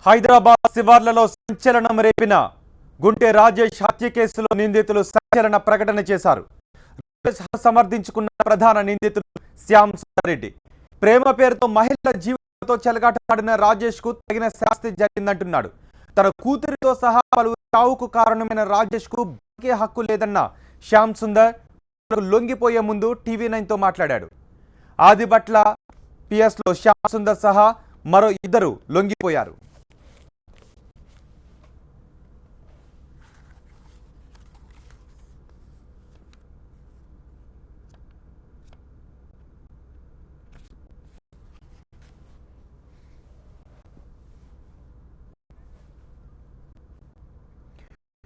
హైదరాబాద్ శివార్లలో సంచలనం రేపిన గుంటె రాజేష్ హత్య కేసులో నిందితులు సంచలన ప్రకటన చేశారు. సమర్థించుకున్న ప్రధాన నిందితులు శ్యామ్ సుందర్ రెడ్డి ప్రేమ పేరుతో మహిళల జీవితంతో చెలగాటమాడిన రాజేష్ కు తగిన శాస్తి జరిగిందంటున్నాడు. తన కూతురితో సహా పలువురు చావుకు కారణమైన రాజేష్ కు బతికే హక్కు లేదన్న శ్యామ్ సుందర్ లొంగిపోయే ముందు టీవీ9 తో మాట్లాడాడు. ఆదిబట్ల పిఎస్ లో శ్యామ్ సుందర్ సహా మరో ఇద్దరు లొంగిపోయారు.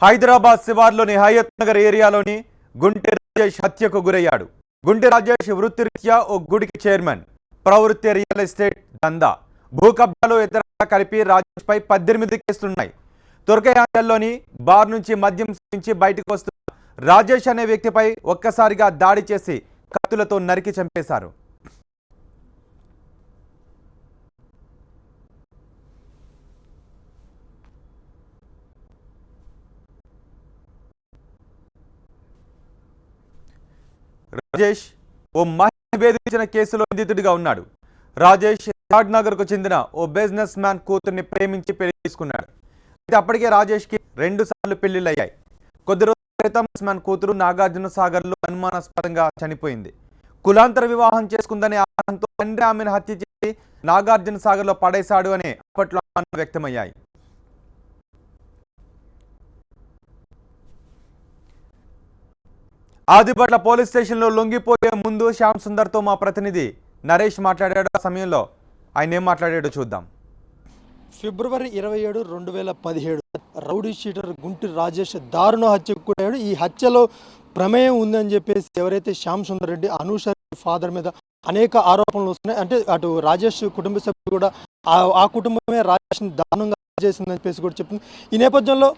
హైదరాబాద్ శివార్లోని హయత్ నగర్ ఏరియాలోని గుంటె రాజేష్ హత్యకు గురయ్యాడు. గుంటె రాజేష్ వృత్తిరీత్యా ఓ గుడికి చైర్మన్, ప్రవృత్తి రియల్ ఎస్టేట్ దందా, భూ కబ్జాలు ఇతర కలిపి రాజేష్ పై 18 కేసులున్నాయి. తుర్కయాంజల్లోని బార్ నుంచి మద్యం సేవించి బయటకు వస్తున్న రాజేష్ అనే వ్యక్తిపై ఒక్కసారిగా దాడి చేసి కత్తులతో నరికి చంపేశారు. రాజేష్ ఓ మహిళ వేధించిన కేసులో నిందితుడిగా ఉన్నాడు. రాజేష్ నగర్ కు చెందిన ఓ బిజినెస్ మ్యాన్ కూతుర్ని ప్రేమించి పెళ్లి చేసుకున్నాడు. అయితే అప్పటికే రాజేష్ కి 2 సార్లు పెళ్లిళ్ళయ్యాయి. కొద్ది రోజుల క్రితం మ్యాన్ కూతురు నాగార్జున సాగర్ లో అనుమానాస్పదంగా చనిపోయింది. కులాంతర వివాహం చేసుకుందనే ఆనందంతో తండ్రి ఆమెను హత్య చేసి నాగార్జున సాగర్ లో పడేశాడు అని అప్పట్లో అనుమానాలు వ్యక్తమయ్యాయి. ఆదిబట్ల పోలీస్ స్టేషన్లో లొంగిపోయే ముందు శ్యామ్ సుందర్తో మా ప్రతినిధి నరేష్ మాట్లాడాడు. ఆ సమయంలో ఆయన ఏం మాట్లాడాడో చూద్దాం. ఫిబ్రవరి 27, 2017 రౌడీ షీటర్ గుంటూరు రాజేష్ దారుణ హత్యకు గురయ్యాడు. ఈ హత్యలో ప్రమేయం ఉందని చెప్పేసి ఎవరైతే శ్యామ్ సుందర్ రెడ్డి అనూష ఫాదర్ మీద అనేక ఆరోపణలు వస్తున్నాయి. అంటే అటు రాజేష్ కుటుంబ సభ్యులు కూడా ఆ కుటుంబమే రాజేష్ని దారుణంగా చేసిందని చెప్పేసి కూడా చెప్తుంది. ఈ నేపథ్యంలో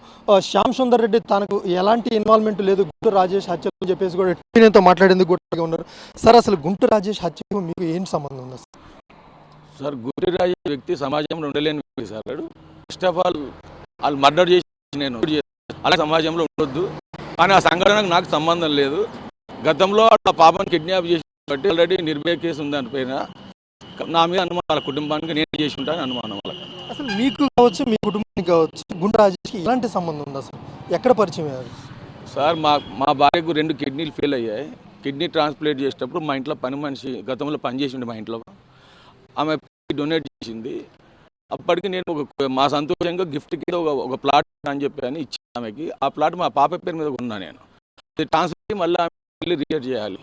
శ్యామ్ సుందర్ రెడ్డి తనకు ఎలాంటి ఇన్వాల్వ్మెంట్ లేదు గుంటూరు రాజేష్ హత్య అని చెప్పేసి కూడా టీవీతో మాట్లాడేందుకు కూడా ఉన్నారు. సార్, అసలు గుంటూరు రాజేష్ హత్యకు మీకు ఏం సంబంధం ఉంది సార్? గుంటూరు రాజేష్ వ్యక్తి సమాజంలో ఉండలేని వ్యక్తి సార్. ఫస్ట్ ఆఫ్ ఆల్ వాళ్ళు మర్డర్ చేసి నేను అలా సమాజంలో ఉండొద్దు, కానీ ఆ సంఘటనకు నాకు సంబంధం లేదు. గతంలో ఆ పాపను కిడ్నాప్ చేసి బట్టి ఆల్రెడీ నిర్భయ కేసు ఉంది దానిపైన. నా మీద అనుమానం, వాళ్ళ కుటుంబానికి నేను చేసి ఉంటాను అనుమానం. వాళ్ళకి అసలు మీకు కావచ్చు, మీ కుటుంబానికి కావచ్చు, గుంటూరు రాజేష్కి ఎలాంటి సంబంధం ఉంది అసలు? ఎక్కడ పరిచయం అయ్యారు సార్? మా భార్యకు 2 కిడ్నీలు ఫెయిల్ అయ్యాయి. కిడ్నీ ట్రాన్స్ప్లాంట్ చేసేటప్పుడు మా ఇంట్లో పని మనిషి గతంలో పనిచేసి ఉండే, మా ఇంట్లో ఆమె డొనేట్ చేసింది. అప్పటికి నేను మా సంతోషంగా గిఫ్ట్ కింద ఒక ప్లాట్ అని చెప్పి ఇచ్చి ఆమెకి, ఆ ప్లాట్ మా పాప పేరు మీద ఉన్నా నేను. ట్రాన్స్ఫర్ మళ్ళీ రిజెక్ట్ చేయాలి.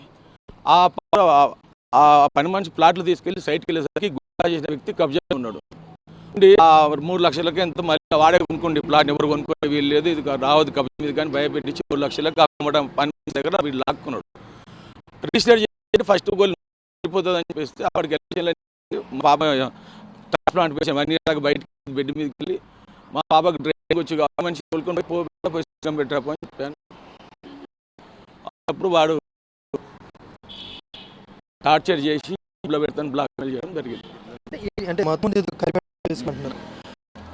ఆ పని మనిషి ప్లాట్లు తీసుకెళ్లి సైట్కి వెళ్ళేసరికి గుంటూరు చేసిన వ్యక్తి కబ్జా ఉన్నాడు. 3 లక్షలకి ఎంత మళ్ళీ వాడే కొనుక్కోండి ప్లాట్, ఎవరు కొనుక్కోండి వీళ్ళు లేదు, ఇది రావద్దు కబ్జా మీద కానీ భయపెట్టించి 3 లక్షలకు అమ్మడం పని దగ్గర వీళ్ళు లాక్కున్నాడు. రిజిస్టర్ చేసి ఫస్ట్ గోల్ అయిపోతుంది అని చెప్పేసి అప్పటికి మా పాప ట్రాన్స్ప్లాంట్ పేషెంట్ 1 ఇయర్ దాకా బయటకి బెడ్ మీదకి వెళ్ళి మా పాపకు డ్రైవింగ్ వచ్చి మనిషి కోలుకొని పోయి పెట్టారని చెప్పాను. అప్పుడు వాడు టార్చర్ చేసి పెడతాను బ్లాక్మెయిల్ చేయడం జరిగింది. అంటే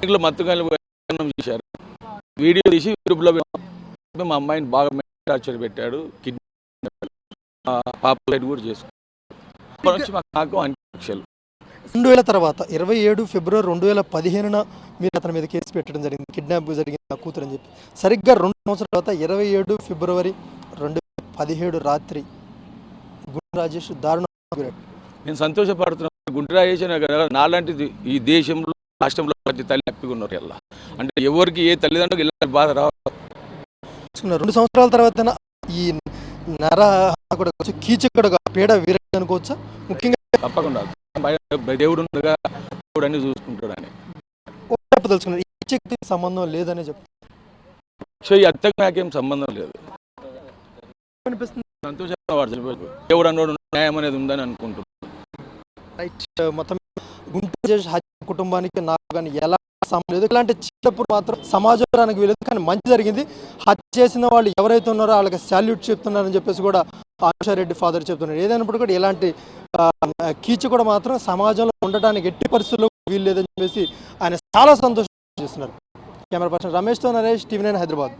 ఇంట్లో మత్తుకాయలు చేశారు. వీడియో తీసి యూట్యూబ్లో మా అమ్మాయిని బాగా టార్చర్ పెట్టాడు. కిడ్నీ పాప సైడ్ కూడా చేసుకున్నాడు. నాకు 2 లక్షలు 2000 తర్వాత 27 ఫిబ్రవరి 2015 మీరు అతని మీద కేసు పెట్టడం జరిగింది. కిడ్నాప్ జరిగింది నా కూతురు అని చెప్పి. సరిగ్గా 2 సంవత్సరాల తర్వాత 27 ఫిబ్రవరి 2017 రాత్రి గుంటూరు రాజేష్ దారుణ. నేను సంతోషపడుతున్నాను. గుంటూరు రాజేష్ నాలాంటిది ఈ దేశంలో రాష్ట్రంలో ప్రతి తల్లి హ్యాపీగా ఉన్నారు. ఎలా అంటే ఎవరికి ఏ తల్లిదండ్రులకు ఇలా బాధ రావు. 2 సంవత్సరాల తర్వాత ఈ నర కీచకుడుగా పీడ వీరని అనుకోవచ్చా? ముఖ్యంగా తప్పకుండా దేవుడు ఉండగా దేవుడు అన్ని చూసుకుంటాడు అని తెలుసుకున్నారు. ఈ శక్తికి సంబంధం లేదనే చెప్తాను. సో ఈ అత్తకు నాకేం సంబంధం లేదు అనిపిస్తుంది. సంతోషంగా వాడు చనిపోయాడు. దేవుడు అన్నోడు న్యాయం అనేది ఉందని అనుకుంటున్నాను. మొత్తం గుంటూరు రాజేష్ హత్య కుటుంబానికి నాకు కానీ ఎలా సంబంధం లేదు. ఇలాంటి చిన్నప్పుడు మాత్రం సమాజానికి వీలేదు, కానీ మంచి జరిగింది. హత్య చేసిన వాళ్ళు ఎవరైతే ఉన్నారో వాళ్ళకి సాల్యూట్ చెప్తున్నారని చెప్పేసి కూడా ఆశారెడ్డి ఫాదర్ చెప్తున్నారు. ఏదైనప్పుడు కూడా ఇలాంటి కీచకుడు మాత్రం సమాజంలో ఉండడానికి ఎట్టి పరిస్థితుల్లో వీలు లేదని చెప్పేసి ఆయన చాలా సంతోషం. చేస్తున్నారు. కెమెరా పర్సన్ రమేష్తో నరేష్, టీవీ9 హైదరాబాద్.